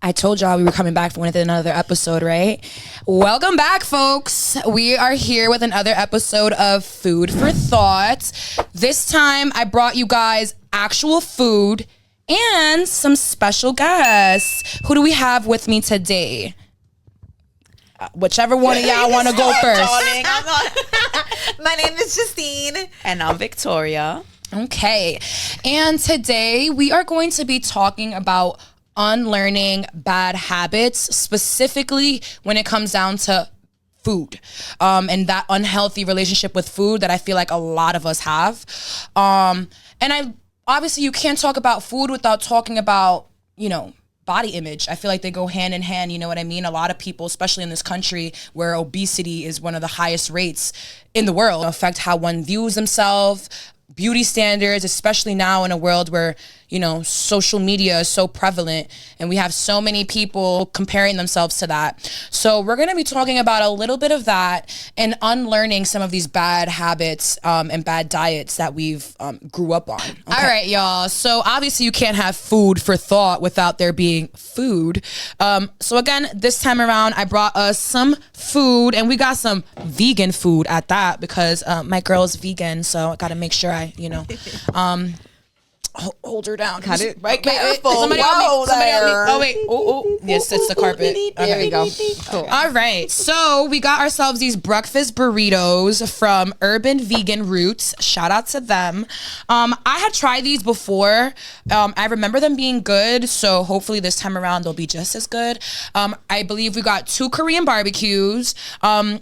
I told y'all we were coming back with another episode, right? Welcome back, folks. We are here with another episode of Food for Thought. This time, I brought you guys actual food and some special guests. Who do we have with me today? Whichever one of y'all want to go first. My name is Justine. And I'm Victoria. Okay. And today, we are going to be talking about unlearning bad habits, specifically when it comes down to food, and that unhealthy relationship with food that I feel like a lot of us have. Obviously you can't talk about food without talking about, body image. I feel like they go hand in hand, you know what I mean? A lot of people, especially in this country where obesity is one of the highest rates in the world, affect how one views themselves, beauty standards, especially now in a world where, social media is so prevalent and we have so many people comparing themselves to that. So we're going to be talking about a little bit of that and unlearning some of these bad habits and bad diets that we've grew up on. Okay. All right, y'all. So obviously you can't have food for thought without there being food. So again, this time around, I brought us some food and we got some vegan food at that because my girl is vegan. So I got to make sure I, hold her down. Cut it. Right, Careful. Somebody Whoa, help me. there. Oh, wait. Oh. Yes, it's the carpet. There we go. Cool. All right. So we got ourselves these breakfast burritos from Urban Vegan Roots. Shout out to them. I had tried these before. I remember them being good. So hopefully this time around they'll be just as good. I believe we got 2 Korean barbecues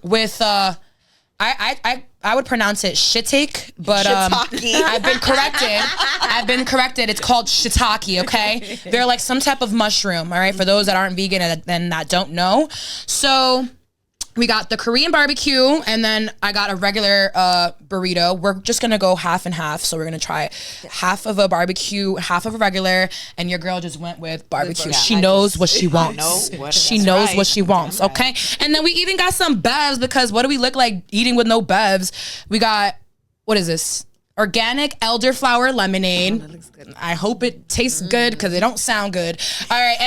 with I would pronounce it shiitake, but I've been corrected. It's called shiitake, okay? They're like some type of mushroom, all right, for those that aren't vegan and that don't know. So we got the Korean barbecue, and then I got a regular burrito. We're just going to go half and half, so we're going to try half of a barbecue, half of a regular, and your girl just went with barbecue. She knows what she wants. She knows what she wants, okay? And then we even got some bevs, because what do we look like eating with no bevs? We got, what is this? Organic elderflower lemonade. That looks good. I hope it tastes good because it don't sound good. All right,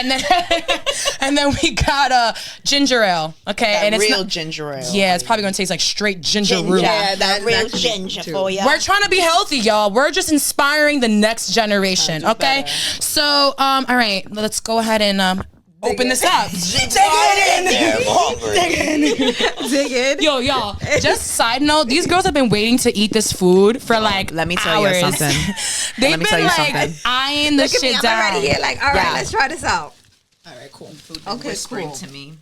and then we got ginger ale. Okay, that and it's real ginger ale. Yeah, it's probably gonna taste like straight ginger root. Yeah, that real ginger for you. We're trying to be healthy, y'all. We're just inspiring the next generation. Okay, better. So all right, let's go ahead and open this up. Dig in. Yo, y'all. Just side note, these girls have been waiting to eat this food for like Let me tell hours. you something. They've been like eyeing the shit down. I'm already here. Like, all right, let's try this out. All right, cool. Food okay, whispering cool. to me.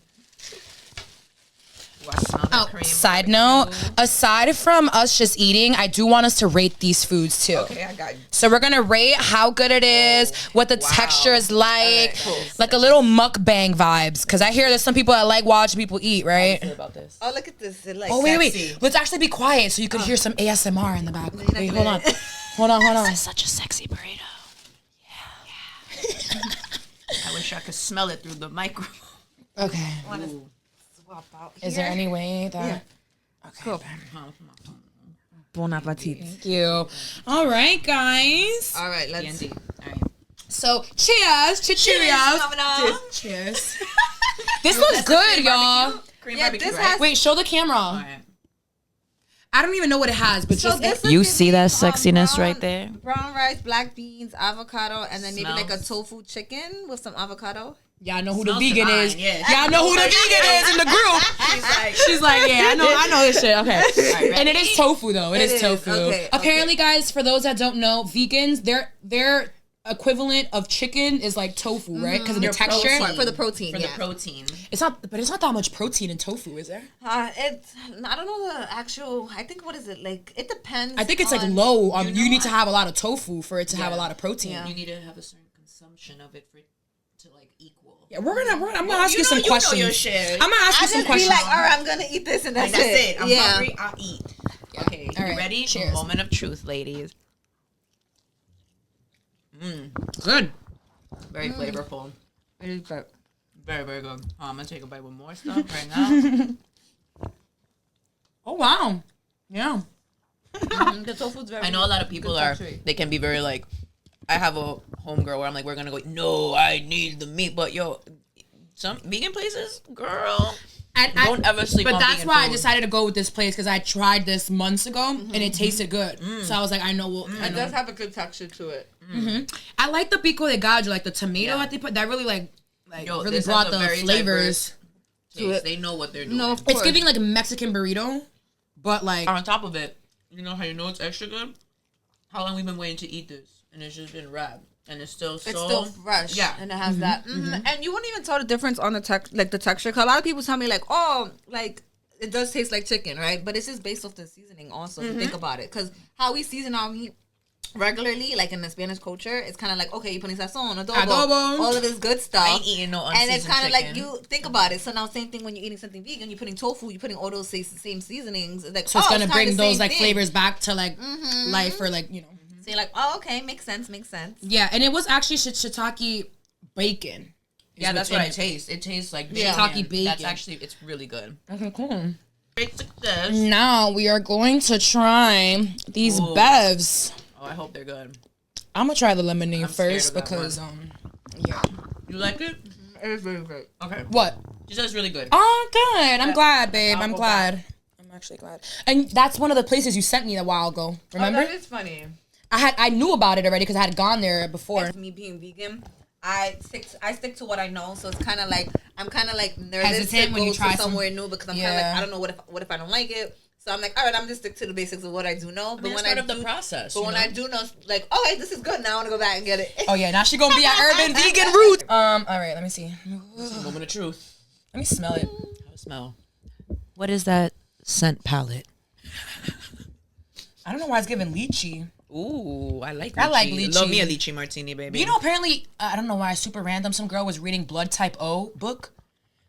Side note, aside from us just eating, I do want us to rate these foods too. Okay, I got you. So we're gonna rate how good it is, what the texture is like, like a little mukbang vibes. Cause I hear there's some people that like watching people eat, right? How do you feel about this? Oh, look at this. It like Wait. Let's actually be quiet so you could hear some ASMR in the back. Wait, hold on. This is such a sexy burrito. Yeah. I wish I could smell it through the microphone. Okay. Is there any way that? Yeah. Okay. Cool. Bon appetit. Thank you. All right, guys. All right, let's. All right. So, cheers. Cheers. This looks good, y'all. Korean Yeah, barbecue, this right? has- Wait, show the camera. All right. I don't even know what it has, but just this You is see that giving, sexiness brown- right there? Brown rice, black beans, avocado, and then maybe like a Smells. tofu chicken with some avocado. y'all know who the Smells vegan divine, is. yeah. Y'all know who the vegan is in the group. She's like, yeah, I know this shit. Okay. Right, And it is tofu though. It is tofu. Okay, Apparently, guys, for those that don't know, vegans, their equivalent of chicken is like tofu, right? Because of the texture. For the protein, For yeah. the protein. It's not that much protein in tofu, is there? It's I don't know the actual. I think what is it like? It depends. I think it's like on- low. You need to have a lot of tofu for it to have a lot of protein. Yeah. You need to have a certain consumption of it for it to like equal. Yeah, I'm gonna ask you some questions. Your shit. I'm gonna ask I you some just be questions. like, all right, I'm gonna eat this and that's, That's it. I'm yeah. hungry. I'll eat. Okay, All you right, ready? cheers. Moment of truth, ladies. Good. Very flavorful. It is good. Very, very good. I'm gonna take a bite with more stuff right now. Oh wow. Yeah. The tofu's very. I know a lot of people good are. texture. They can be very like. I have a homegirl where I'm like, we're gonna go. No, I need the meat, but yo, some vegan places, girl. And don't ever sleep on But that's vegan why I food. decided to go with this place because I tried this months ago and it tasted good. So I was like, I know. It does have a good texture to it. I like the pico de gallo, like the tomato that they put. That really Yo, really this brought has a the very flavors. Taste. They know what they're doing. No, of course. It's giving like a Mexican burrito, but like On top of it, you know how you know it's extra good? How long we've been waiting to eat this, and it's just been wrapped, and it's still fresh. Yeah. And it has that. And you wouldn't even tell the difference on the the texture. Cause a lot of people tell me like, oh, like it does taste like chicken, right? But it's just based off the seasoning also, if you think about it. Cause how we season our meat regularly, like in the Spanish culture, it's kind of like, okay, you put sazon, adobo, all of this good stuff. I ain't eating no and it's unseasoned kind of like, chicken. you think about it. So now same thing when you're eating something vegan, you're putting tofu, you're putting all those same seasonings. It's like, so it's gonna kinda bring the those same like thing. flavors back to like life or like So you're like, oh, okay, makes sense. Yeah, and it was actually shiitake bacon. Yeah, that's what I I taste. It tastes like Shiitake bacon. That's actually, it's really good. Okay, cool. Great success. Now we are going to try these Ooh. bevs. Oh, I hope they're good. I'm gonna try the lemonade I'm scared first of that because yeah. You like it? It is very good. Okay. What? She says it's really good. Oh, good. I'm glad, babe. I'll I'm go glad. I'm actually glad. And that's one of the places you sent me a while ago. Remember? Oh, that is funny. I knew about it already because I had gone there before. Me being vegan, I stick to what I know. So it's kind of like I'm kind of like nervous Hesitant to when go you try to somewhere new because I'm kind of like, Yeah. I don't know what if I don't like it. So I'm like, all right, I'm just stick to the basics of what I do know. I mean, it's part of the process. But when I do know, like, oh, hey, this is good. Now I want to go back and get it. Oh yeah, now she gonna be at Urban Vegan Roots. All right, let me see. Moment of truth. Let me smell it. How smell? What is that scent palette? I don't know why it's giving lychee. Ooh, I like lychee. I like lychee. Love me a lychee martini, baby. You know, apparently, I don't know why, super random. Some girl was reading Blood Type O book.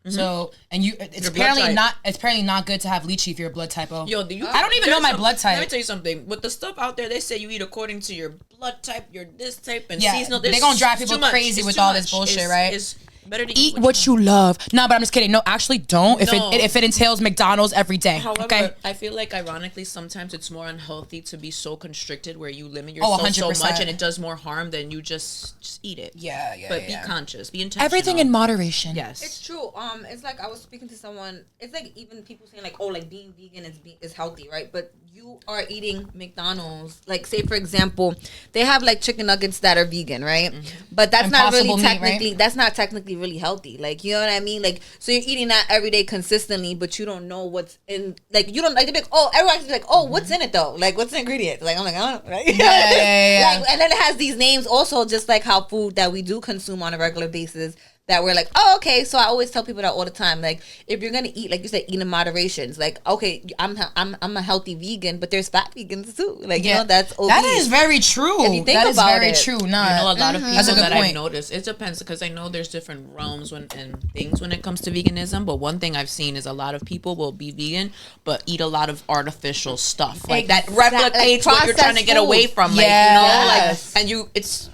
So, and it's Your blood apparently type. not. It's apparently not good to have lychee if you're a blood type O. Yo, I don't even know my blood type. Let me tell you something. With the stuff out there, they say you eat according to your blood type, your this type, and Yeah, seasonal. they There's gonna drive too people much. crazy It's with too all this much. bullshit, It's- right? It's better to Eat what you love. No, but I'm just kidding. No, actually, don't. No. If it entails McDonald's every day. However, Okay. I feel like ironically sometimes it's more unhealthy to be so constricted where you limit Oh, yourself so 100%. much and it does more harm than you just eat it. Yeah. But be conscious, be intentional. Everything in moderation. Yes. It's true. It's like I was speaking to someone. It's like even people saying like, oh, like being vegan is healthy, right? But you are eating McDonald's. Like, say for example, they have like chicken nuggets that are vegan, right? But that's not Impossible really meat, technically. right? That's not technically really healthy. Like, you know what I mean? Like, so you're eating that every day consistently, but you don't know what's in. Like, you don't like. They're like, oh, everyone's like, oh, what's in it though? Like, what's the ingredients? Like, I'm like, I don't know, right? Yeah. Like, and then it has these names also, just like how food that we do consume on a regular basis. That we're like, oh, okay. So I always tell people that all the time. Like, if you're gonna eat, like you said, eat in moderation. It's like, okay, I'm a healthy vegan, but there's fat vegans too. Like, you know, that's obese. That is very true. If you think that is about very it. true. You Nah, know, a lot of people That's a good that point. I've noticed. It depends because I know there's different realms and things when it comes to veganism. But one thing I've seen is a lot of people will be vegan but eat a lot of artificial stuff like that replicates what you're trying to get food. away from. Like, Yes. you know, like, and you, it's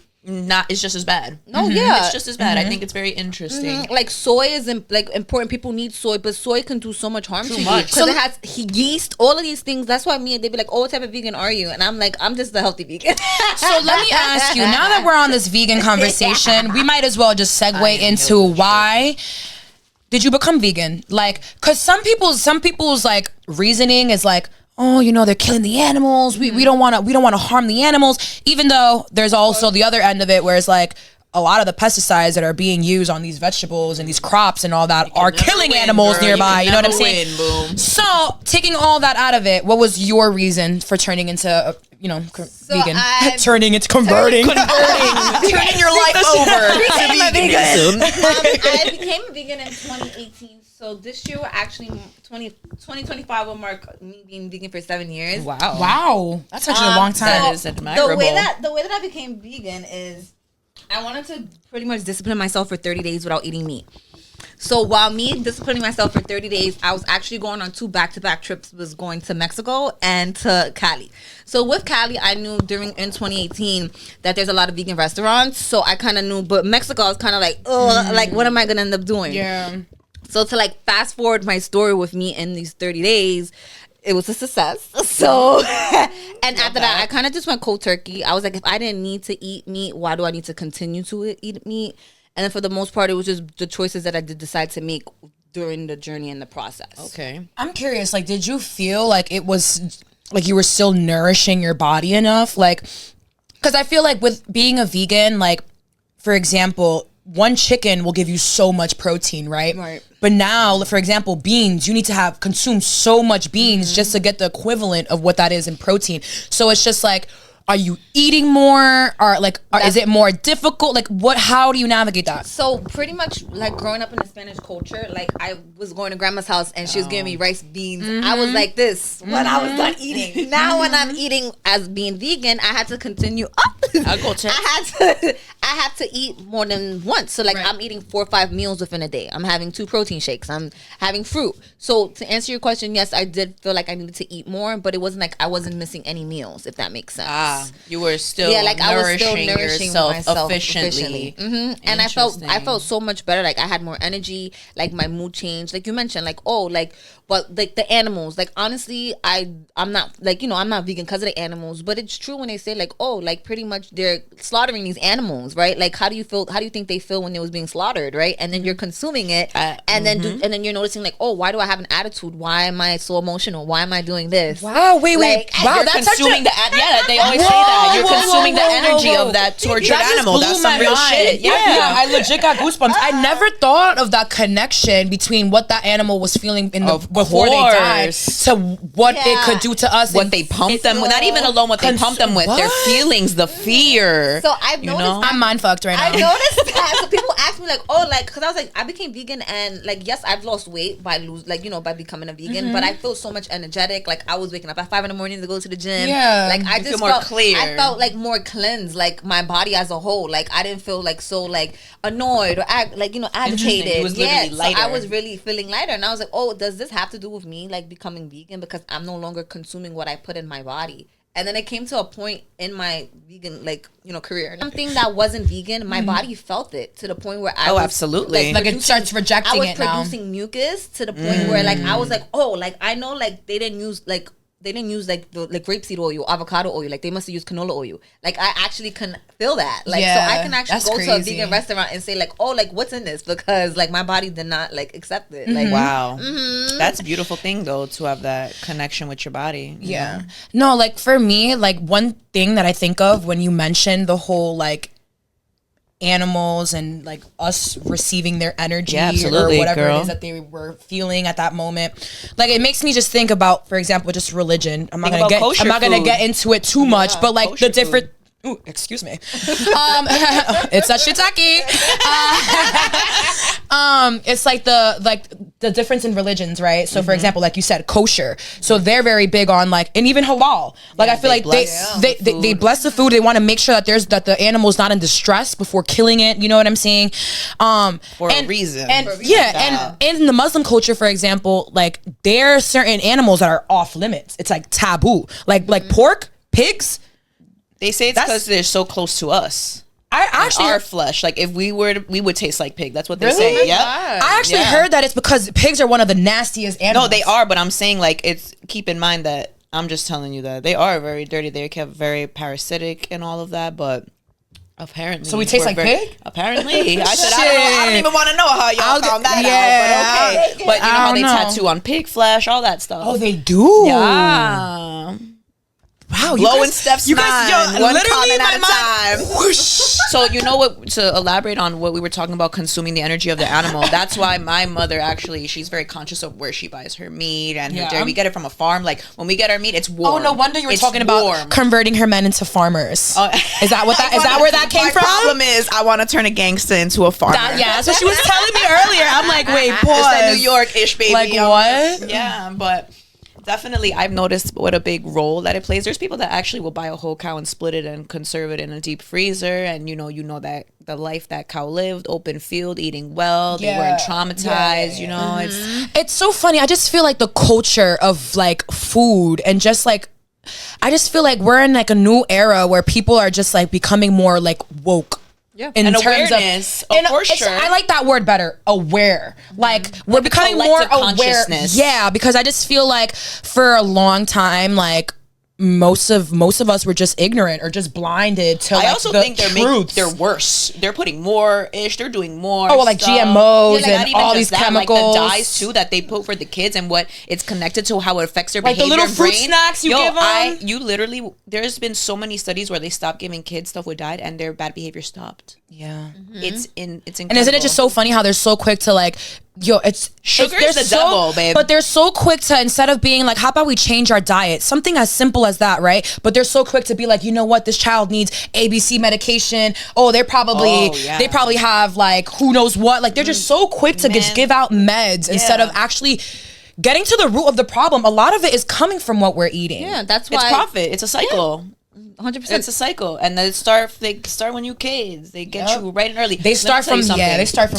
just as bad. No, yeah. It's just as bad. I think it's very interesting. Like soy is like important. People need soy, but soy can do so much harm to you much. because it has yeast, all of these things. That's why they be like, "Oh, what type of vegan are you?" And I'm like, "I'm just a healthy vegan." So let me ask you, now that we're on this vegan conversation, we might as well just segue into why did you become vegan? Like, cause some people's like reasoning is like, oh, you know, they're killing the animals. We don't want to harm the animals. Even though there's also the other end of it where it's like a lot of the pesticides that are being used on these vegetables and these crops and all that are killing animals girl. nearby. You know what I'm never saying? win, boom. So taking all that out of it, what was your reason for turning into, vegan? Turning into converting. Turning your life over to veganism. I became a vegan in 2018. So this year, actually, 2025 will mark me being vegan for 7 years. Wow. That's actually a long time. That is admirable. The way that I became vegan is I wanted to pretty much discipline myself for 30 days without eating meat. So while me disciplining myself for 30 days, I was actually going on 2 back-to-back trips, was going to Mexico and to Cali. So with Cali, I knew in 2018 that there's a lot of vegan restaurants. So I kind of knew, but Mexico, I was kind of like, oh, like what am I going to end up doing? Yeah. So to like fast forward my story with me in these 30 days, it was a success. So, and after that, I kind of just went cold turkey. I was like, if I didn't need to eat meat, why do I need to continue to eat meat? And then for the most part, it was just the choices that I did decide to make during the journey and the process. Okay. I'm curious, like, did you feel like it was, like, you were still nourishing your body enough? Like, because I feel like with being a vegan, like, for example, one chicken will give you so much protein, right? Right. But now, for example, beans, you need to consume so much beans just to get the equivalent of what that is in protein. So it's just like, are you eating more? Is it more difficult? Like, how do you navigate that? So pretty much, like, growing up in the Spanish culture, like, I was going to grandma's house and she was giving me rice, beans. I was like this when I was done eating. Now when I'm eating as being vegan, I had to continue up. I'll go check. I had to eat more than once. So, like, I'm eating 4 or 5 meals within a day. I'm having 2 protein shakes. I'm having fruit. So to answer your question, yes, I did feel like I needed to eat more, but it wasn't like I wasn't missing any meals, if that makes sense. You were still I was still nourishing yourself myself efficiently. And I felt so much better. Like, I had more energy. Like, my mood changed. Like you mentioned, like, but like the animals. Like, honestly, I'm not, like, I'm not vegan because of the animals. But it's true when they say, like, like, pretty much they're slaughtering these animals, right? Like, how do you think they feel when they was being slaughtered, right? And then you're consuming it, and then you're noticing, like, why do I have an attitude? Why am I so emotional? Why am I doing this? Wow, wait. Wow, that's consuming they always say that. You're consuming the energy of that tortured animal. That's some real shit. Yeah, I legit got goosebumps. I never thought of that connection between what that animal was feeling before they died to what it could do to us. What they pumped them with. Not even alone what they pumped them with. Their feelings, the fear. So I've noticed. I'm mind fucked right now. I noticed that. So people ask me, like, because I was like, I became vegan, and, like, yes, I've lost weight by becoming a vegan, but I feel so much energetic. Like, I was waking up at 5 in the morning to go to the gym. Yeah. Like, I just feel more clear. I felt like more cleansed, like my body as a whole. Like, I didn't feel like so, like, annoyed or agitated. It was literally lighter. So I was really feeling lighter, and I was like, does this have to do with me, like, becoming vegan, because I'm no longer consuming what I put in my body? And then it came to a point in my vegan, like, career. Something that wasn't vegan, my body felt it to the point where I was, absolutely. Like, it starts rejecting it now. I was producing mucus to the point where, like, I was like, like, I know, like, they didn't use the grapeseed oil, avocado oil. Like, they must have used canola oil. Like, I actually can feel that. Like, so I can actually go to a vegan restaurant and say, like, like, what's in this? Because, like, my body did not, like, accept it. Like, wow. That's a beautiful thing, though, to have that connection with your body. You know? No, like, for me, like, one thing that I think of when you mention the whole, like, animals and, like, us receiving their energy or whatever it is that they were feeling at that moment, like, it makes me just think about, for example, just religion. I'm not gonna get into it too much, but, like, the different food. Ooh, excuse me. It's a shiitake. It's like the difference in religions, right? So for example, like you said, kosher. So they're very big on, like, and even halal. Like, I feel like they bless the food. They want to make sure that the animal's not in distress before killing it. You know what I'm saying? For a reason. And in the Muslim culture, for example, like, there are certain animals that are off limits. It's like taboo. Like pork, pigs. They say it's because they're so close to us. I actually our flesh. Like, if we would taste like pig. That's what they say. Yeah. I actually heard that it's because pigs are one of the nastiest animals. No, they are, but I'm saying, like, it's, keep in mind that I'm just telling you that they are very dirty. They're kept very parasitic and all of that, but apparently. So we taste like pig? Apparently. I said, I don't even want to know how y'all found that out, but okay. But you know how they tattoo on pig flesh, all that stuff. Oh, they do? Yeah. Wow, blowing Steph's mind, one comment at a time. Whoosh. So, you know what, to elaborate on what we were talking about, consuming the energy of the animal, that's why my mother, actually, she's very conscious of where she buys her meat and her dairy. We get it from a farm. Like, when we get our meat, it's warm. Oh, no wonder you were talking about converting her men into farmers. Is that where that came from? My problem is, I want to turn a gangster into a farmer. That's what she was telling me earlier. I'm like, wait, pause. It's that New York-ish, baby. Like, what? Yeah, but definitely, I've noticed what a big role that it plays. There's people that actually will buy a whole cow and split it and conserve it in a deep freezer, and you know that the life that cow lived, open field, eating well, they weren't traumatized. You know, it's so funny. I just feel like the culture of, like, food and just, like, I just feel like we're in, like, a new era where people are just, like, becoming more, like, woke. Yeah, in terms awareness, for sure. I like that word better. Aware, like, we're becoming more aware. Yeah, because I just feel like for a long time, like, most of us were just ignorant or just blinded to. Like, I also the think they're worse. They're putting more ish. They're doing more. Oh, like stuff. GMOs Yeah, and all these chemicals, like the dyes too that they put for the kids and what it's connected to, how it affects their behavior. Like the little and fruit brain. snacks you give them. You literally. There's been so many studies where they stopped giving kids stuff with dyed and their bad behavior stopped. Yeah, It's incredible. And isn't it just so funny how they're so quick to like, sugar is the devil, babe. But they're so quick to, instead of being like, how about we change our diet? Something as simple as that, right? But they're so quick to be like, you know what, this child needs ABC medication. Oh, they probably have like who knows what. Like they're just so quick to just give out meds instead of actually getting to the root of the problem. A lot of it is coming from what we're eating. Yeah, that's why it's profit. It's a cycle. 100%. It's a cycle, and they start when you kids. They get you right and early. They start from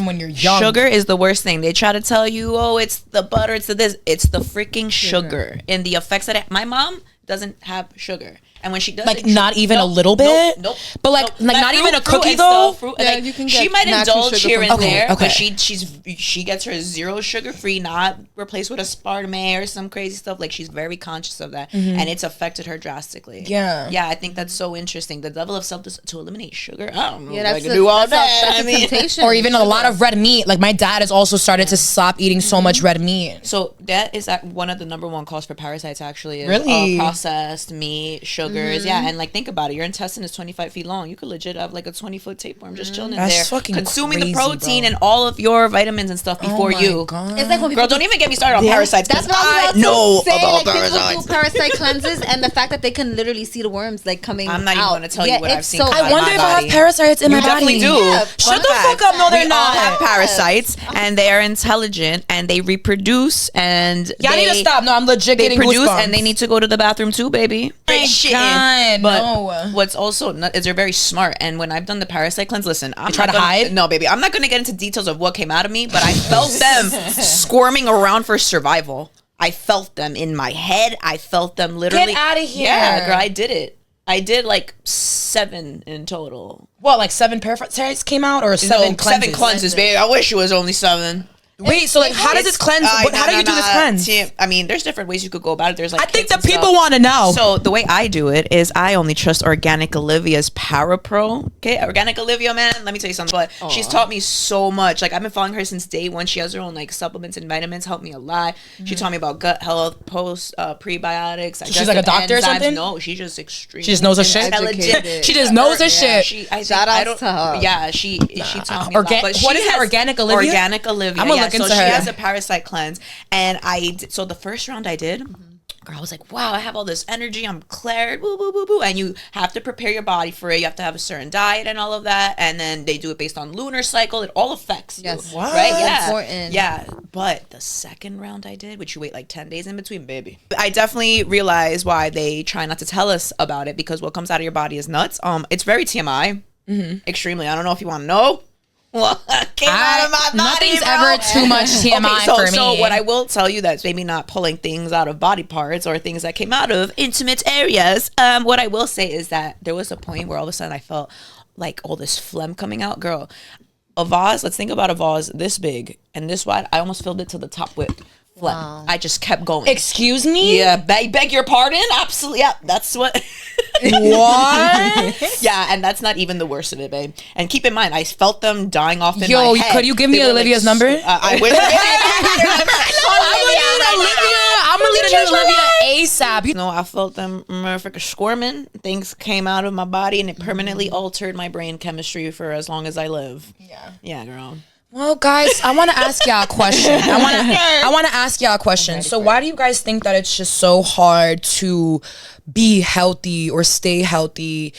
when you're young. Sugar is the worst thing. They try to tell you, oh, it's the butter, it's the this, it's the freaking sugar and the effects that my mom doesn't have sugar. And when she does, like not even a little bit, but like not even a cookie though. Yeah, you can get she might indulge here and there, okay. but she gets her 0 sugar free, not replaced with aspartame or some crazy stuff. Like she's very conscious of that, and it's affected her drastically. Yeah, I think that's so interesting. The level of self to eliminate sugar. I don't know. Yeah, I can do all that. I mean, or even a lot of red meat. Like my dad has also started to stop eating so much red meat. So that is one of the number one cause for parasites. Actually, is, really processed meat, sugars. Yeah, and like think about it. Your intestine is 25 feet long. You could legit have like a 20-foot tapeworm just chilling in there, consuming the protein and all of your vitamins and stuff before you. God. It's like when girl, don't even get me started on parasites. That's what I know about parasites. People do parasite cleanses, and the fact that they can literally see the worms like coming. I'm not even going to tell you what I've seen. I wonder if I have parasites in my body. You definitely do. Yeah, shut the fuck up. No, they're not. We all have parasites, and they are intelligent, and they reproduce, and y'all need to stop. No, I'm legit getting goosebumps. and they need to go to the bathroom too, baby. God, but no. What's also is they're very smart. And when I've done the parasite cleanse, listen, I'm try to hide. No, baby, I'm not going to get into details of what came out of me, but I felt them squirming around for survival. I felt them in my head. I felt them literally. Get out of here. Yeah, girl, I did it. I did like 7 in total. What, like 7 parasites came out or 7 cleanses? 7 cleanses, baby. I wish it was only 7. Wait, so like how does this cleanse? How do you do this cleanse? I mean, there's different ways you could go about it. There's like I think the people want to know. So the way I do it is I only trust Organic Olivia's Parapro. Okay, Organic Olivia, man. Let me tell you something. But she's taught me so much. Like I've been following her since day one. She has her own like supplements and vitamins. Helped me a lot. She taught me about gut health, prebiotics. She's like a doctor or something. No, she's just extremely. She just knows her shit. She just knows her shit. Shout out to her. Yeah, she taught me a lot. But what is it? Organic Olivia. Organic Olivia. I'm gonna look into her. She has a parasite cleanse, and so the first round I did, girl, I was like, wow, I have all this energy, I'm cleared, boo boo boo boo, and you have to prepare your body for it. You have to have a certain diet and all of that, and then they do it based on lunar cycle. It all affects you. Yes. What? Right? Yeah. Important. Yeah. But the second round I did, which you wait like 10 days in between, baby, I definitely realized why they try not to tell us about it, because what comes out of your body is nuts. It's very TMI. Extremely. I don't know if you want to know. Well, came out of my body, nothing's bro. ever too much TMI for me. So what I will tell you, that's maybe not pulling things out of body parts or things that came out of intimate areas. What I will say is that there was a point where all of a sudden I felt like all this phlegm coming out. Girl, a vase, let's think about a vase this big and this wide. I almost filled it to the top with phlegm. Wow. I just kept going. Excuse me? Yeah, beg your pardon? Absolutely. Yeah, that's what... What? Yeah, and that's not even the worst of it, babe. And keep in mind, I felt them dying off in my head. Could you give me Olivia's number? I wish. I'm gonna leave Olivia ASAP. You know, I felt them motherfuckers squirming. Things came out of my body, and it permanently altered my brain chemistry for as long as I live. Yeah, girl. Well, guys, I want to ask y'all a question. I want to ask y'all a question. So why do you guys think that it's just so hard to be healthy or stay healthy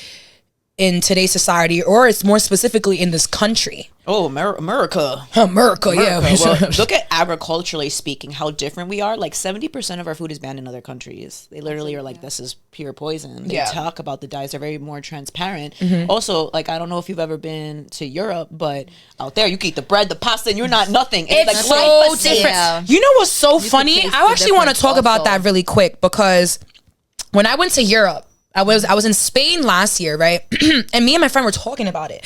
in today's society, or it's more specifically in this country? Oh, America, yeah. Well, look at agriculturally speaking, how different we are. Like 70% of our food is banned in other countries. They literally are like, this is pure poison. They talk about the dyes. They're very more transparent. Also, like, I don't know if you've ever been to Europe, but out there you can eat the bread, the pasta, and you're not nothing. It's like so different. Yeah. You know what's so funny? I actually want to talk about that really quick, because when I went to Europe, I was in Spain last year, right? And me and my friend were talking about it.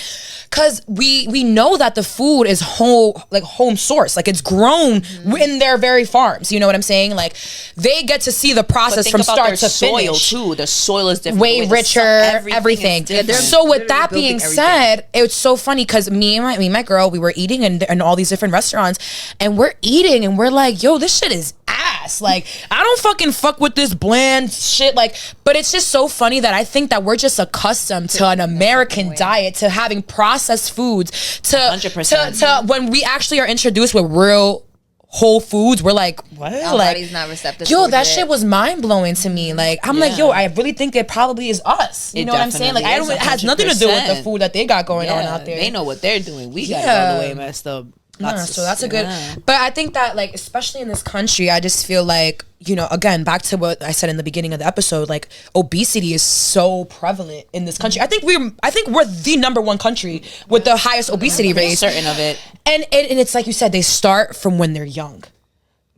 Cause we know that the food is home source. Like it's grown in their very farms. You know what I'm saying? Like they get to see the process from start to finish. Too. The soil is different. Way richer, everything. So with that being said, it's so funny because me and my girl, we were eating in all these different restaurants, and we're eating and we're like, yo, this shit is ass. Like I don't fuck with this bland shit. Like, but it's just so funny that I think that we're just accustomed to an American diet, to having processed foods, to 100%. When we actually are introduced with real whole foods, we're like, what? Our body's not receptive. Yo, that shit was mind blowing to me. Like, I'm like, yo, I really think it probably is us. You know what I'm saying? Like, it has nothing to do with the food that they got going on out there. They know what they're doing. We got it all the way messed up. So that's a good, but I think that like, especially in this country, I just feel like, you know, again, back to what I said in the beginning of the episode, like obesity is so prevalent in this country. I think we're the number one country with the highest obesity rate. Certain of it. And it's like you said, they start from when they're young.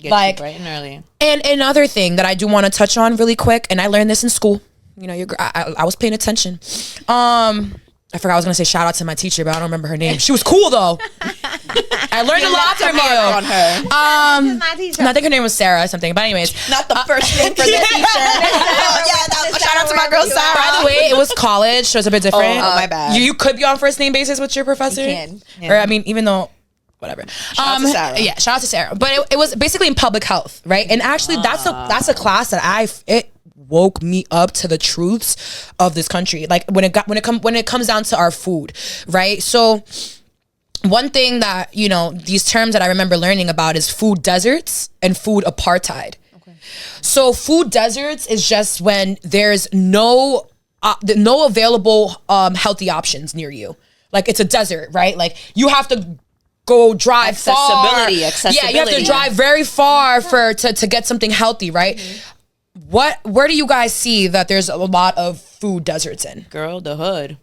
Get like bright and early. And another thing that I do want to touch on really quick, and I learned this in school. You know, I was paying attention. I forgot I was gonna say shout out to my teacher, but I don't remember her name. She was cool though. I learned a lot from you. On her. My teacher. I think her name was Sarah or something. But anyways, not the first name for the teacher. Shout out to my girl Sarah. By the way, it was college, so it's a bit different. Oh, my bad. You could be on first name basis with your professor. You can. Yeah. Or I mean, even though. Whatever. Shout out to Sarah. Yeah, shout out to Sarah. But it was basically in public health, right? And actually, that's a class that it woke me up to the truths of this country. Like when it comes down to our food, right? So one thing that, you know, these terms that I remember learning about is food deserts and food apartheid. Okay. So food deserts is just when there's no available healthy options near you. Like it's a desert, right? Like you have to go drive accessibility. Yeah, you have to drive very far to get something healthy, right? Where do you guys see that there's a lot of food deserts in? Girl, the hood.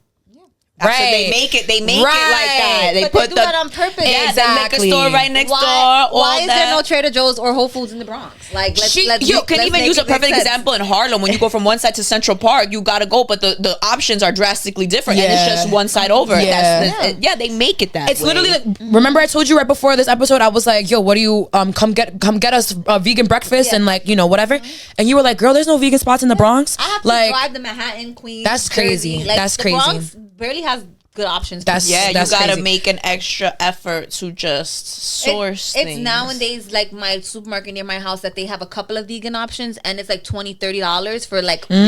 Right. So they make it like that. They do that on purpose. Yeah, exactly. The liquor store right next door. Why is there no Trader Joe's or Whole Foods in the Bronx? Like, you can even use a perfect example in Harlem. When you go from one side to Central Park, you gotta go, but the options are drastically different, and it's just one side over. Yeah, they make it that. It's way. Literally like, remember I told you right before this episode, I was like, yo, what do you come get us a vegan breakfast and like, you know, whatever. And you were like, girl, there's no vegan spots in the Bronx. I have to drive to Manhattan, Queens. That's crazy. Like, that's crazy. The Bronx barely has good options. You gotta make an extra effort to just source things. It's nowadays like my supermarket near my house that they have a couple of vegan options, and it's like $20-$30 for like still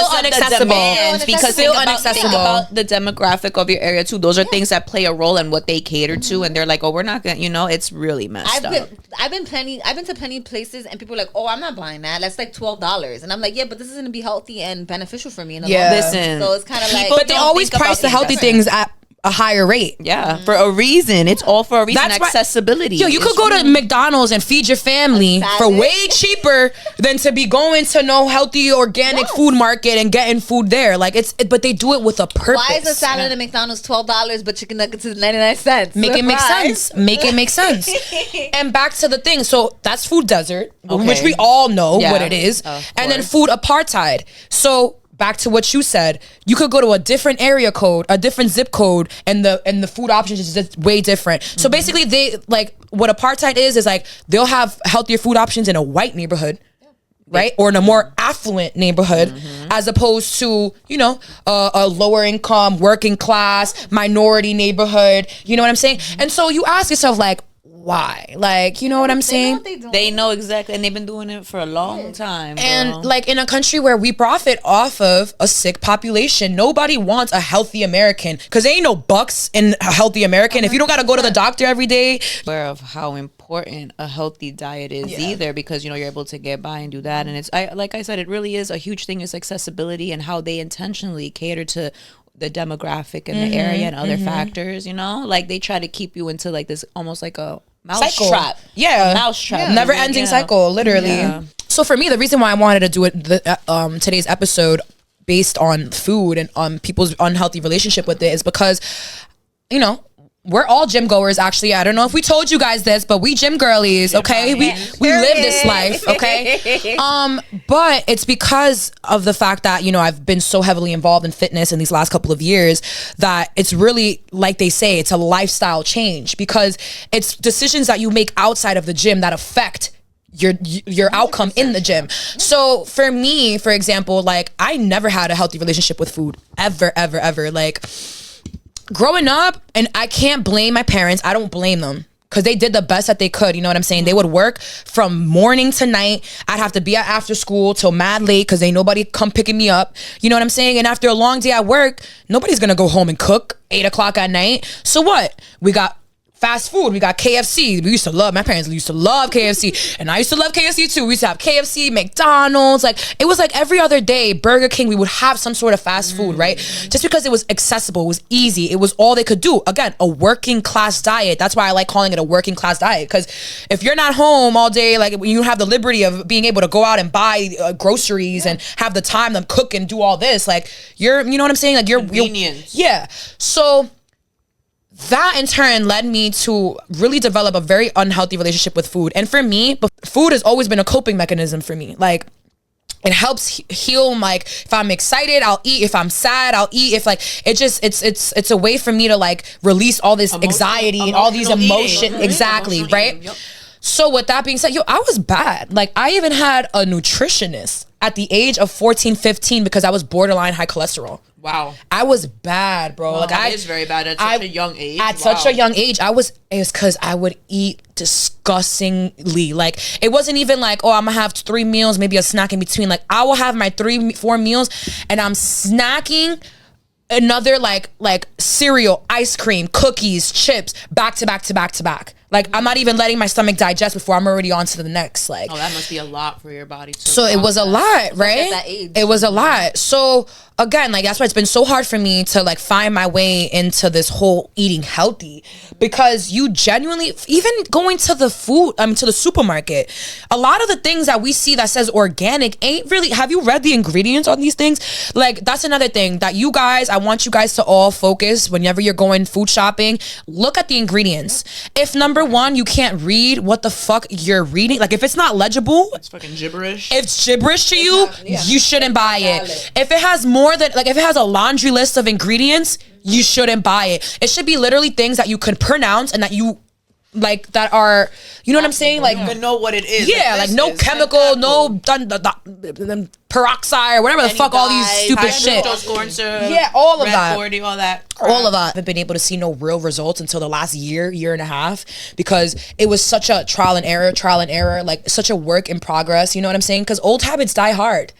unaccessible. Because think about the demographic of your area too. Those are things that play a role in what they cater to, and they're like, oh, we're not gonna, you know, it's really messed up. I've been to plenty places, and people are like, oh, I'm not buying that. That's like $12, and I'm like, yeah, but this is gonna be healthy and beneficial for me. In the long run. Listen, so it's kind of like, but they always price the healthy things at a higher rate. For a reason. It's all for a reason. That's accessibility. Yo, you could go to McDonald's and feed your family for way cheaper than to be going to no healthy organic food market and getting food there. Like but they do it with a purpose. Why is a salad at McDonald's $12 but chicken nuggets is 99 cents? Make it make sense. Make it make sense. And back to the thing. So that's food desert, which we all know what it is. And then food apartheid. So back to what you said, you could go to a different area code, a different zip code, and the food options is just way different. So basically, they like what apartheid is like they'll have healthier food options in a white neighborhood, right, or in a more affluent neighborhood, as opposed to, you know, a lower income, working class, minority neighborhood. You know what I'm saying? And so you ask yourself, like, why? Like, you know what I'm saying? They know exactly, and they've been doing it for a long time. And like in a country where we profit off of a sick population, nobody wants a healthy American, because there ain't no bucks in a healthy American. If you don't got to go to the doctor every day. Aware of how important a healthy diet is either, because, you know, you're able to get by and do that. And it's, like I said, it really is a huge thing, is accessibility and how they intentionally cater to the demographic in the area and other factors, you know, like they try to keep you into like this almost like a mousetrap. Never ending cycle, literally. So for me, the reason why I wanted to do it today's episode based on food and on people's unhealthy relationship with it is because, you know, we're all gym goers, actually. I don't know if we told you guys this, but we gym girlies, okay? We live this life, okay? But it's because of the fact that, you know, I've been so heavily involved in fitness in these last couple of years that it's really, like they say, it's a lifestyle change, because it's decisions that you make outside of the gym that affect your outcome in the gym. So for me, for example, like, I never had a healthy relationship with food, ever. Like, growing up, and I can't blame my parents. I don't blame them, because they did the best that they could. You know what I'm saying? They would work from morning to night. I'd have to be at after school till mad late because ain't nobody come picking me up. You know what I'm saying? And after a long day at work, nobody's gonna go home and cook 8 o'clock at night. So what? We got fast food. We got KFC. My parents used to love KFC. And I used to love KFC too. We used to have KFC, McDonald's. Like, it was like every other day, Burger King, we would have some sort of fast food, right? Just because it was accessible, it was easy. It was all they could do. Again, a working class diet. That's why I like calling it a working class diet. Because if you're not home all day, like, you have the liberty of being able to go out and buy groceries and have the time to cook and do all this, like, you know what I'm saying? Like, convenience. Yeah. So that in turn led me to really develop a very unhealthy relationship with food. And for me, food has always been a coping mechanism for me. Like, it helps heal. Like, if I'm excited, I'll eat. If I'm sad, I'll eat. If, like, it's a way for me to, like, release all this anxiety and all these emotions. Exactly, right? Yep. So with that being said, I was bad. Like, I even had a nutritionist at the age of 14, 15 because I was borderline high cholesterol. Wow. I was bad, bro. Wow, like, that is very bad at such a young age. At such a young age, it was because I would eat disgustingly. Like, it wasn't even like, oh, I'm gonna have 3 meals, maybe a snack in between. Like, I will have my 3-4 meals and I'm snacking another like cereal, ice cream, cookies, chips, back to back. Like, I'm not even letting my stomach digest before I'm already on to the next. Like, oh, that must be a lot for your body too. So it was a lot, right? At that age. It was a lot. So again, like, that's why it's been so hard for me to, like, find my way into this whole eating healthy, because you genuinely, even going to the supermarket, a lot of the things that we see that says organic ain't really, have you read the ingredients on these things? Like, that's another thing that I want you guys to all focus whenever you're going food shopping. Look at the ingredients. If number one, you can't read what the fuck you're reading, like, if it's not legible, it's fucking gibberish. If it's gibberish to you, you shouldn't buy it. If it has more than, like, if it has a laundry list of ingredients, you shouldn't buy it. It should be literally things that you can pronounce and that you, like, that are, you know what I'm saying? Like, even know what it is. Yeah, like no chemical, no peroxide or whatever the fuck, all these stupid shit. Yeah, all of that. 40, all that. All of that. I haven't been able to see no real results until the last year and a half, because it was such a trial and error, like, such a work in progress. You know what I'm saying? Because old habits die hard.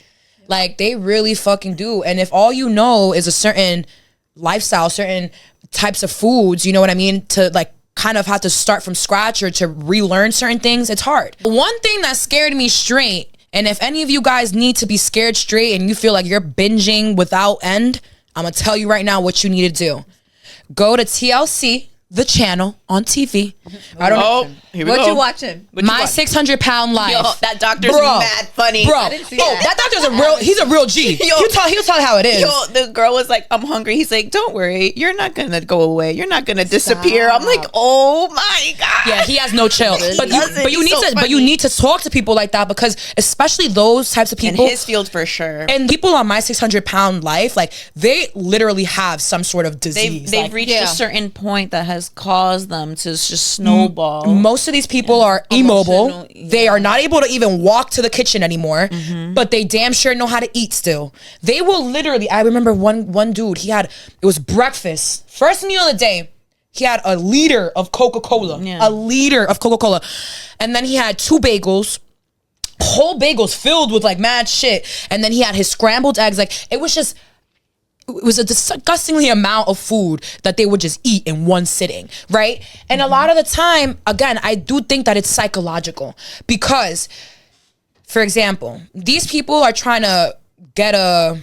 Like, they really fucking do. And if all you know is a certain lifestyle, certain types of foods, you know what I mean, to, like, kind of have to start from scratch or to relearn certain things, it's hard. One thing that scared me straight, and if any of you guys need to be scared straight and you feel like you're binging without end, I'm gonna tell you right now what you need to do. Go to TLC, the channel on TV. I don't know. Here we go. What you watching? My 600-pound life. Yo, that doctor's mad funny. Bro, I didn't see that. doctor's he's a real G. Yo, he'll tell you how it is. Yo, the girl was like, I'm hungry. He's like, don't worry. You're not going to go away. You're not going to disappear. I'm like, oh my God. Yeah, he has no chill. But you need to talk to people like that, because especially those types of people. In his field for sure. And people on my 600-pound life, like, they literally have some sort of disease. They've reached a certain point that has caused them to just snowball. Most of these people are immobile. They are not able to even walk to the kitchen anymore, but they damn sure know how to eat still. They will literally, I remember one dude, it was breakfast, first meal of the day. He had a liter of Coca-Cola, and then he had 2 bagels, whole bagels filled with, like, mad shit. And then he had his scrambled eggs. Like, it was a disgustingly amount of food that they would just eat in one sitting, right? And a lot of the time, again, I do think that it's psychological, because, for example, these people are trying to get an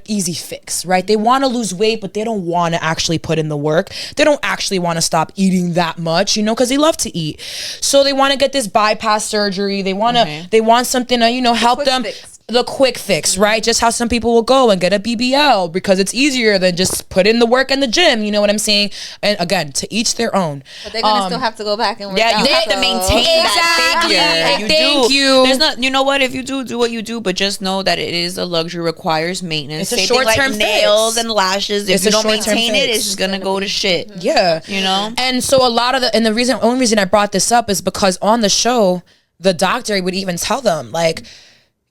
easy fix, right? They want to lose weight, but they don't want to actually put in the work. They don't actually want to stop eating that much, you know, because they love to eat. So they want to get this bypass surgery. They want something to, you know, help them. the quick fix, right? Just how some people will go and get a BBL because it's easier than just put in the work in the gym. You know what I'm saying? And again, to each their own. But they're gonna still have to go back and work out. You have to maintain that figure. Thank you. There's not. You know what? If you do what you do, but just know that it is a luxury, requires maintenance. It's a short-term nails fix. and lashes. If It's you a don't short-term maintain it, fix. it's just gonna go to shit. Yeah. You know. And so a lot of the only reason I brought this up is because on the show, the doctor would even tell them like,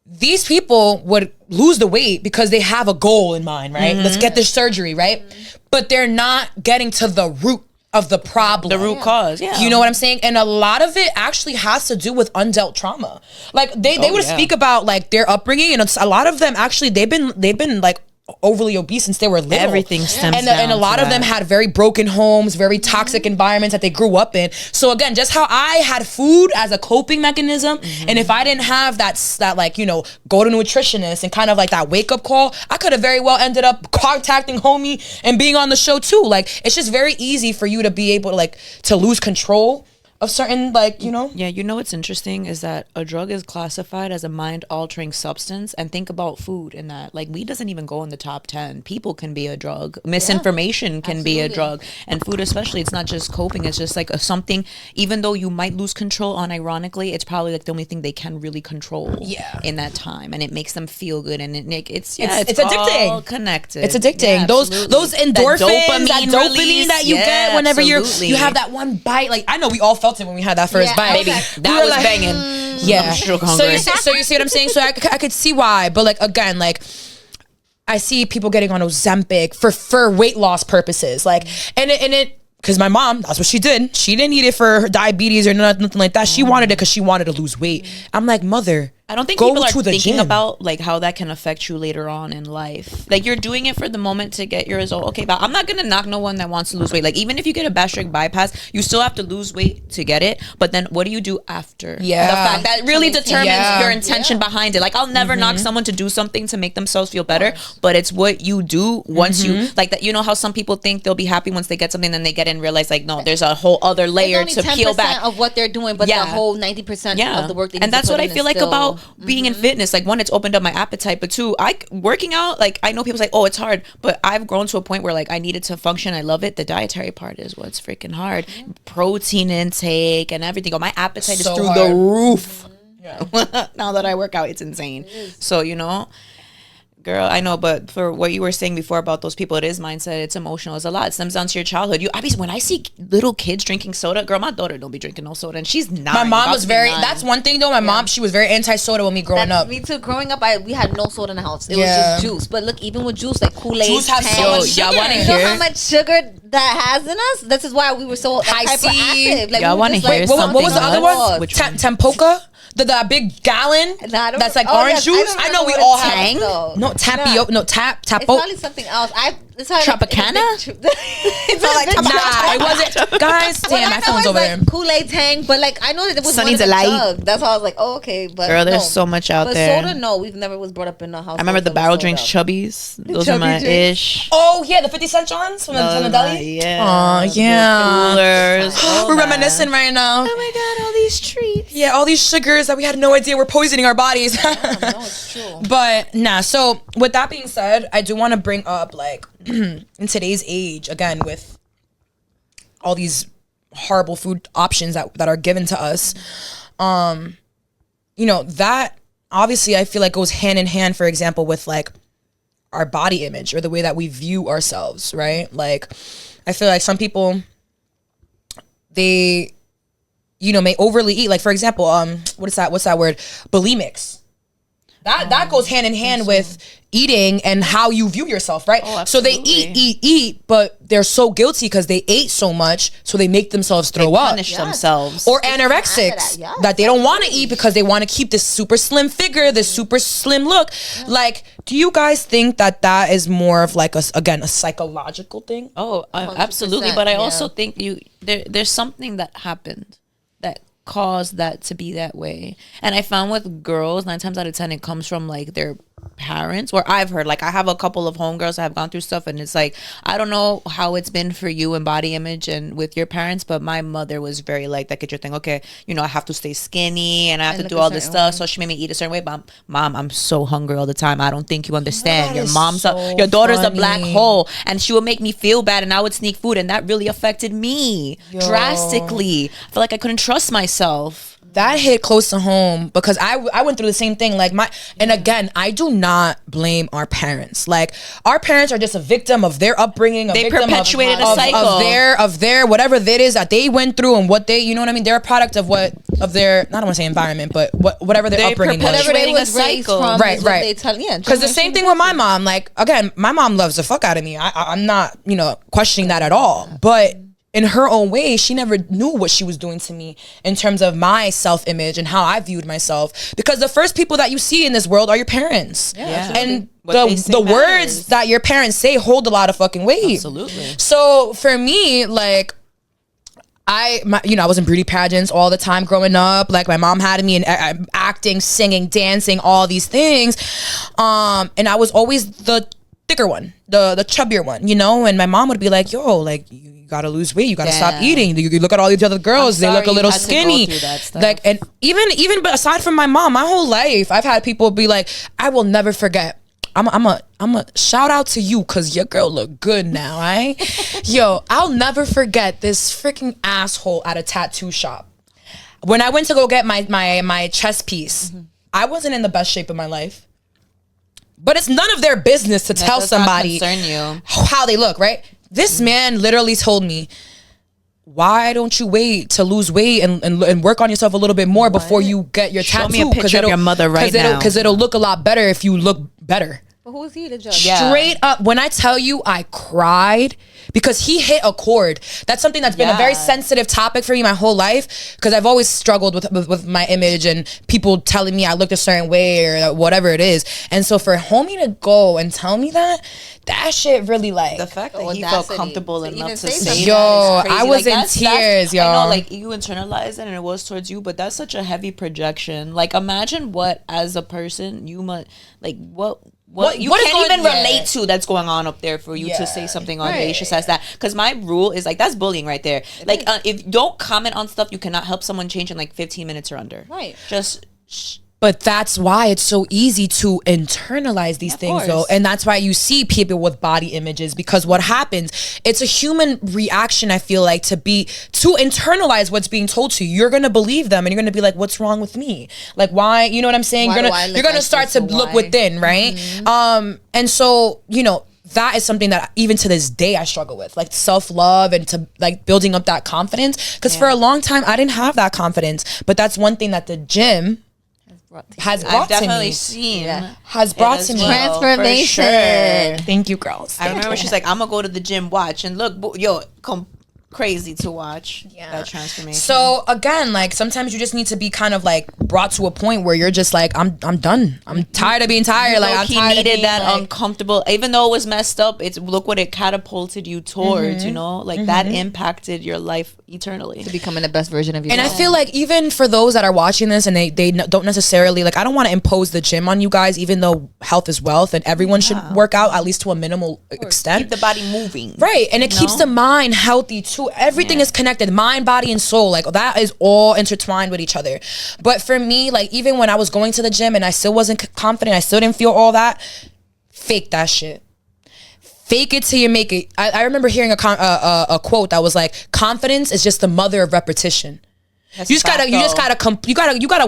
these people would lose the weight because they have a goal in mind, right? Let's get this surgery, right? But they're not getting to the root of the problem. The root cause, yeah. You know what I'm saying? And a lot of it actually has to do with undealt trauma. Like they would speak about like their upbringing, and a lot of them actually they've been like overly obese since they were little. Everything stems and down a lot to of them that. had very broken homes, very toxic environments that they grew up in. So again, just how I had food as a coping mechanism, and if I didn't have that like, you know, go to nutritionist and kind of like that wake up call, I could have very well ended up contacting homie and being on the show too. Like it's just very easy for you to be able to like to lose control of certain, like, you know. Yeah, you know what's interesting is that a drug is classified as a mind-altering substance, and think about food in that. Like, weed doesn't even go in the top 10. People can be a drug. Misinformation can be a drug. And food especially, it's not just coping. It's just like something, even though you might lose control on, ironically, it's probably like the only thing they can really control in that time. And it makes them feel good. And it's addicting. All connected. It's addicting. Yeah, those endorphins, that dopamine release. that you get whenever absolutely. you have that one bite. Like I know we all felt it when we had that first bite. Baby, We that were was like, banging. Yeah. I'm sure So hungry. you see what I'm saying? So I could see why, but like again, like I see people getting on Ozempic for weight loss purposes, like and it. Because my mom, that's what she did. She didn't eat it for her diabetes or nothing like that. She wanted it because she wanted to lose weight. I'm like, mother, I don't think go people are to the thinking gym. about like how that can affect you later on in life. Like you're doing it for the moment to get your result. Okay, but I'm not gonna knock no one that wants to lose weight. Like even if you get a gastric bypass, you still have to lose weight to get it. But then what do you do after? Yeah. The fact that really determines Yeah. your intention behind it. Like I'll never knock someone to do something to make themselves feel better, but it's what you do once you like that. You know how some people think they'll be happy once they get something, then they get in and realize like no, there's a whole other layer It's to only 10% peel back of what they're doing, but the whole 90% of the work they need and that's to put what I in feel is like still- about being in fitness. Like one, it's opened up my appetite, but two, working out, like I know people say, oh, it's hard, but I've grown to a point where like I needed to function. I love it. The dietary part is what's freaking hard. Protein intake and everything. Oh, my appetite is So through hard. the roof. Now that I work out, it's insane. So you know, girl, I know, but for what you were saying before about those people, it is mindset, it's emotional, it's a lot. It stems down to your childhood. When I see little kids drinking soda, girl, my daughter don't be drinking no soda, and she's 9. My mom about was to be very. 9. That's one thing though. My mom, she was very anti-soda when me growing That's up. me too. Growing up, we had no soda in the house. It Yeah. was just juice. But look, even with juice, like Kool-Aid, Juice has so Tang, much sugar. y'all wanna you know hear? how much sugar that has in us? This is why we were so High C. hyperactive. Like, Y'all we were wanna just hear like, something What was the other one? else? Which Tempoka? The big gallon No, I don't- that's like oh, orange yes, juice. don't I know we remember all what it's have. Tang? though. No tapioca. No It's tapo. probably something else. It's Tropicana? It's like like Nah, it wasn't. Guys, damn, my phone's over there. like Kool-Aid, Tang, but like I know that it was Sunny one in a Delight. jug. That's why I was like, oh, okay. But Girl, there's no. so much out But there. soda, no, we've never was brought up in the house. I remember the barrel drinks, Chubbies. Those are Chubby my drinks. ish. Oh yeah, the 50-cent Johns from the deli. Yeah. Oh yeah. Coolers. all We're that. reminiscing right now. Oh my god, all these treats. Yeah, all these sugars that we had no idea were poisoning our bodies. No, it's true. But nah, so with that being said, I do want to bring up like in today's age, again, with all these horrible food options that are given to us, you know, that obviously I feel like goes hand in hand, for example, with like our body image or the way that we view ourselves, right? Like I feel like some people, they, you know, may overly eat. Like for example, what's that word? Bulimics. That goes hand in hand with eating and how you view yourself, right? Oh, so they absolutely. eat, but they're so guilty because they ate so much, so they make themselves throw up. Punish themselves. Or anorexics After that, yes, that they don't want to eat because they want to keep this super slim figure, this super slim look. Like, do you guys think that is more of like a psychological thing? Oh, absolutely. But I also yeah. think there's something that happened that caused that to be that way. And I found with girls, 9 times out of 10, it comes from like their parents, or I've heard, like I have a couple of homegirls that have gone through stuff, and it's like, I don't know how it's been for you in body image and with your parents, but my mother was very like that. Get your thing, okay, you know, I have to stay skinny and I have to do all this stuff. So she made me eat a certain way, but mom, I'm so hungry all the time. I don't think you understand. Your mom's your daughter's a black hole, and she would make me feel bad, and I would sneak food, and that really affected me drastically. I feel like I couldn't trust myself. That hit close to home because I went through the same thing. Like and again, I do not blame our parents. Like our parents are just a victim of their upbringing. They perpetuated a cycle of their whatever that is that they went through and what they, you know what I mean. They're a product of their, I don't want to say environment, but whatever their upbringing was. Whatever they was raised from, right. Because the same thing with my mom. Like again, my mom loves the fuck out of me. I'm not questioning that at all, but in her own way, she never knew what she was doing to me in terms of my self-image and how I viewed myself. Because the first people that you see in this world are your parents. Yeah. And the words that your parents say hold a lot of fucking weight. Absolutely. So for me, like, I was in beauty pageants all the time growing up. Like my mom had me in acting, singing, dancing, all these things. And I was always the thicker one, the chubbier one, and my mom would be like, yo, like, you gotta lose weight, you gotta stop eating. You look at all these other girls, they look a little skinny. Like, and even but aside from my mom, my whole life I've had people be like, I will never forget. I'm a shout out to you because your girl look good now, right? Yo, I'll never forget this freaking asshole at a tattoo shop. When I went to go get my chest piece, I wasn't in the best shape of my life. But it's none of their business to tell somebody how they look, right? This man literally told me, why don't you wait to lose weight and work on yourself a little bit more before you get your tattoo? Show me a picture of your mother right now. Because it'll look a lot better if you look better. But who is he to judge? Straight up, when I tell you I cried because he hit a chord. That's something that's been a very sensitive topic for me my whole life because I've always struggled with my image and people telling me I looked a certain way or whatever it is. And so for homie to go and tell me that shit really, like, the fact that he felt comfortable enough to say yo, that is I was in tears, yo. I know, like, you internalized it and it was towards you, but that's such a heavy projection. Like, imagine what as a person you must, like, what you can't even relate to that's going on up there for you to say something audacious as that. Because my rule is, like, that's bullying right there. Like, if you don't comment on stuff, you cannot help someone change in like 15 minutes or under. Right. Just But that's why it's so easy to internalize these things, though. And that's why you see people with body images, because what happens, it's a human reaction, I feel like, to internalize what's being told to you. You're going to believe them and you're going to be like, what's wrong with me? Like, why? You know what I'm saying? You're going to start to look within, right? And so, that is something that even to this day I struggle with, like self-love and to like building up that confidence. Because for a long time, I didn't have that confidence. But that's one thing that the gym has brought to me. Has brought to me. Transformation. Sure. Thank you, girls. I remember she's like, I'm gonna go to the gym, watch, and look, crazy to watch that transformation. So again, like sometimes you just need to be kind of like brought to a point where you're just like, I'm done. I'm tired of being tired. Like I'm tired of being that uncomfortable, even though it was messed up. It's look what it catapulted you towards. That impacted your life eternally to becoming the best version of yourself. And I feel like even for those that are watching this and they don't necessarily like, I don't want to impose the gym on you guys, even though health is wealth and everyone should work out at least to a minimal extent. Keep the body moving, right? And it keeps the mind healthy too. Everything is connected, mind, body, and soul. Like that is all intertwined with each other. But for me, like even when I was going to the gym and I still wasn't confident, I still didn't feel all that. Fake that shit. Fake it till you make it. I remember hearing a quote that was like, "Confidence is just the mother of repetition." You gotta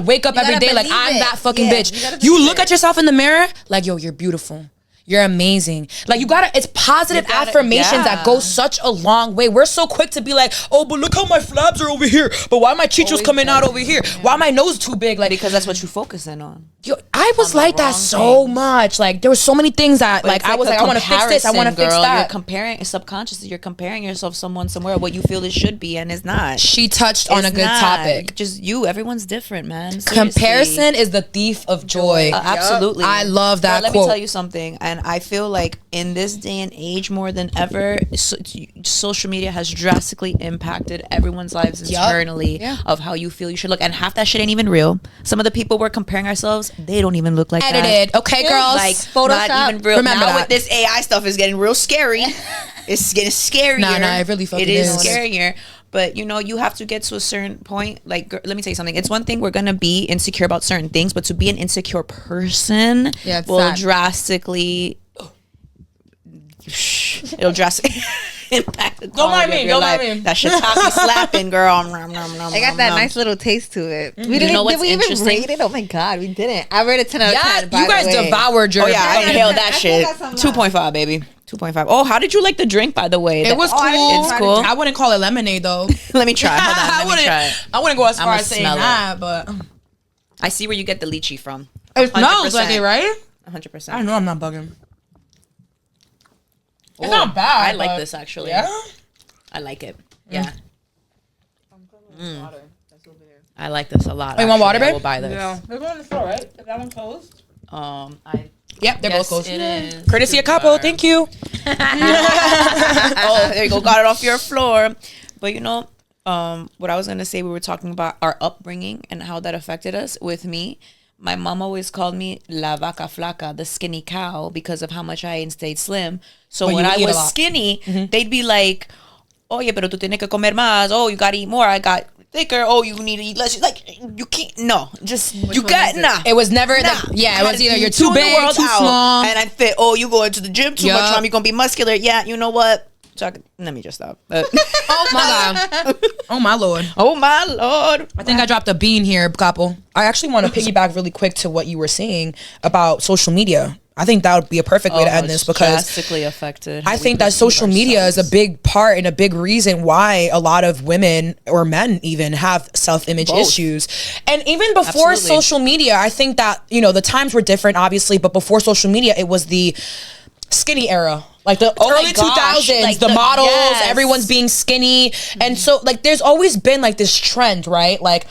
wake up every day like I'm that fucking bitch. You look at yourself in the mirror like, yo, you're beautiful. You're amazing. Like it's positive affirmations that go such a long way. We're so quick to be like, oh, but look how my flaps are over here. But why my chichos coming out over here? Why my nose too big? Like, because that's what you're focusing on. Yo, I was like that so much. Like there were so many things that like I was like, I want to fix this. I want to fix that. You're comparing subconsciously. You're comparing yourself someone somewhere what you feel it should be and it's not. She touched on a good topic. Just you. Everyone's different, man. Seriously. Comparison is the thief of joy. Absolutely. I love that quote. Let me tell you something. And I feel like in this day and age more than ever, social media has drastically impacted everyone's lives internally of how you feel you should look. And half that shit ain't even real. Some of the people we're comparing ourselves, they don't even look like edited. that. Okay, girls. Like Photoshop. not even real. Remember now that. with this AI stuff is getting real scary. It's getting scarier. Nah, it really fucking is is. scarier. But you know, you have to get to a certain point. Like, let me tell you something. It's one thing we're gonna be insecure about certain things, but to be an insecure person will drastically. It'll drastically impact the quality of your life. That shit top be slapping, girl. I got that nice little taste to it. We didn't. You know what's did we even interesting? rate it? Oh my god, we didn't. I rated 10 out of 10. Yeah, you guys devoured your. Oh yeah, I inhaled that I shit. still got some 2.5, baby. 2.5. Oh, how did you like the drink, by the way? It was cool. It's cool. I wouldn't call it lemonade though. Let me try. Hold on. Let me try it. I wouldn't go as far I'ma as saying smell it. that, but I see where you get the lychee from. it smells like it, right? 100%. I know I'm not bugging. It's not bad. I like but- this actually. Yeah. I like it. Yeah. I like this a lot. Oh, you want water, actually. I babe? will buy this. Yeah. There's one in the store, right? Is that one closed? Yep, they're both closed. It is. Courtesy of Capo, thank you. Oh, there you go. Got it off your floor. But you know, what I was gonna say, we were talking about our upbringing and how that affected us. With me, my mom always called me la vaca flaca, the skinny cow, because of how much I ate and stayed slim. So when I was skinny, they'd be like, "Oye, pero tú tienes que comer más. Oh, you gotta eat more. I got thicker. Oh, you need to eat less." Like, you can't. No, just you got nah. It was never that. Yeah, it was either you're too big, too small, and I'm fit. Oh, you going to the gym too much? You're gonna be muscular. Yeah, you know what? Let me just stop. Oh my god. Oh my lord. Oh my lord. I think I dropped a bean here, Capo. I actually want to piggyback really quick to what you were saying about social media. I think that would be a perfect way to end this because drastically affected. I think that social media is a big part and a big reason why a lot of women or men even have self-image issues. And even before social media, I think that, you know, the times were different, obviously, but before social media, it was the skinny era. Like the early 2000s, like the models, everyone's being skinny. And so like there's always been like this trend, right? Like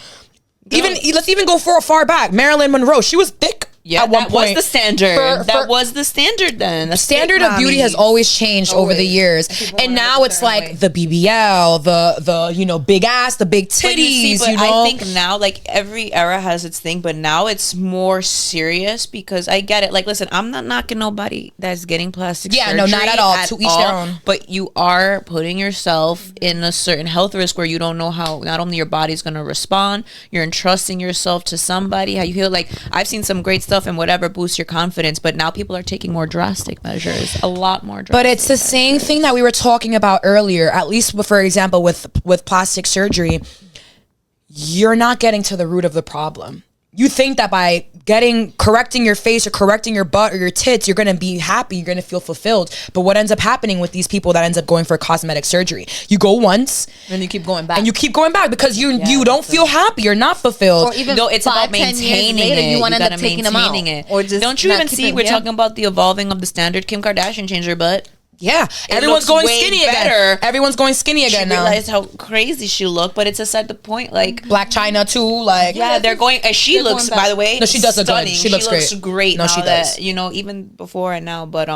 let's even go far back. Marilyn Monroe, she was thick. Yeah, at one point. was the standard. That was the standard then. The standard of beauty has always changed over the years. And now it's like the BBL, the you know, big ass, the big titties, you know. I think now like every era has its thing, but now it's more serious because I get it. Like, listen, I'm not knocking nobody that's getting plastic surgery. Yeah, no, not at all. To each their own. But you are putting yourself in a certain health risk where you don't know how not only your body's gonna respond, you're entrusting yourself to somebody, how you feel. Like, I've seen some great stuff and whatever boosts your confidence, but now people are taking more drastic measures, a lot more drastic. But it's the same thing that we were talking about earlier, at least for example with plastic surgery. You're not getting to the root of the problem. You think that by correcting your face or correcting your butt or your tits, you're gonna be happy, you're gonna feel fulfilled. But what ends up happening with these people that ends up going for cosmetic surgery, you go once and you keep going back, because you don't feel happy, you're not fulfilled. Or even no, it's about maintaining it. You want to end up taking them out, or just don't you even see? We're talking about the evolving of the standard. Kim Kardashian changed her butt. Yeah, everyone's going skinny again. Everyone's going skinny again now. She realized how crazy she looked, but it's aside the point. Like Black China too. Like they're going. And she looks, by the way, no, she does look good. She looks great. No, she does. You know, even before and now, but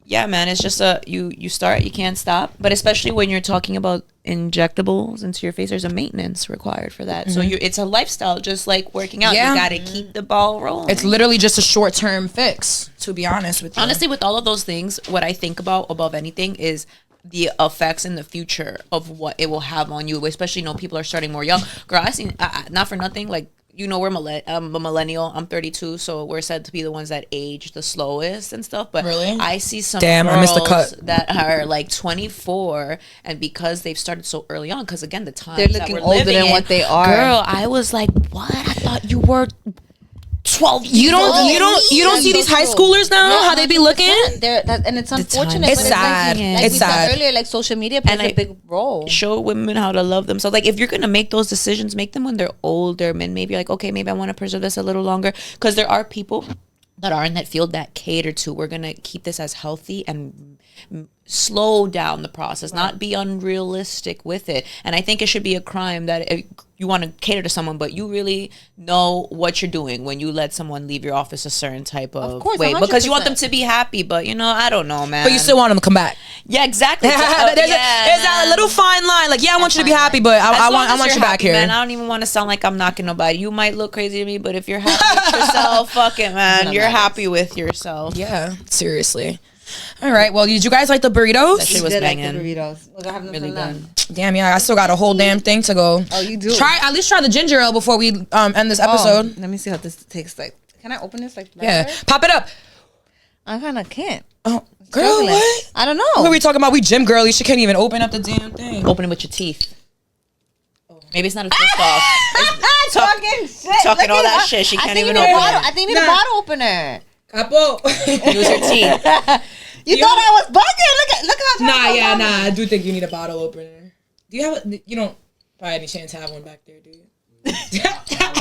yeah, man, it's just you start, you can't stop. But especially when you're talking about injectables into your face, there's a maintenance required for that. So it's a lifestyle, just like working out. You got to keep the ball rolling. It's literally just a short-term fix, to be honest with you. Honestly, with all of those things, what I think about above anything is the effects in the future of what it will have on you, especially, you know, people are starting more young. Girl, I seen, not for nothing, like, you know, I'm a millennial. I'm 32, so we're said to be the ones that age the slowest and stuff. But really, I see some I missed the cut. that are like 24, and because they've started so early on, because again, the time they're looking older than what they are. Girl, I was like, what? I thought you were 12 years you don't see these high schoolers now, how they be looking? And it's unfortunate. It's sad. Like it's we sad. said earlier, like social media plays a big role. Show women how to love themselves. Like, if you're gonna make those decisions, make them when they're older. And maybe like, okay, maybe I want to preserve this a little longer, because there are people that are in that field that cater to, we're gonna keep this as healthy and slow down the process, not be unrealistic with it. And I think it should be a crime that if you want to cater to someone, but you really know what you're doing when you let someone leave your office a certain type of course, way, 100%. because you want them to be happy. But I don't know, man. But you still want them to come back. Yeah, exactly. There's that little fine line. Like, I want you to be happy, but I want you back here. Man, I don't even want to sound like I'm knocking nobody. You might look crazy to me, but if you're happy with yourself, fuck it, man. You're happy with yourself. Yeah, seriously. All right. Well, did you guys like the burritos? That shit was banging. Like the burritos. Look, I have them Really good. Damn, yeah. I still got a whole damn thing to go. Oh, you do? At least try the ginger ale before we end this episode. Let me see how this tastes like. Can I open this? Yeah. Pop it up. I kind of can't. Oh, girl, what? I don't know. What are we talking about? We gym girlies. She can't even open up the damn thing. Open it with your teeth. Maybe it's not a twist off. Talking shit. Talking all that shit. She can't even open it. I think you need a bottle opener. Capo. Use your teeth. You thought I was bugging? Look how. Nah. I do think you need a bottle opener. Do you have you don't by any chance have one back there, do you?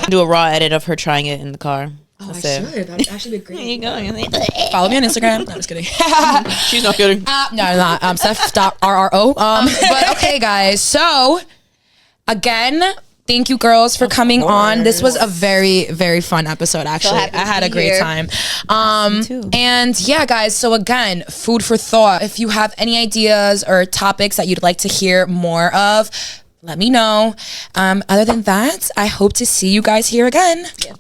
Do a raw edit of her trying it in the car. Oh, I should. That'd actually be great. There you go. Follow me on Instagram. No, I'm just kidding. She's not kidding. No, not. Steph.rro. But okay, guys. So, again, thank you, girls, for coming on. This was a very, very fun episode, actually. I had a great time. And yeah, guys, so again, food for thought. If you have any ideas or topics that you'd like to hear more of, let me know. Other than that, I hope to see you guys here again. Yeah.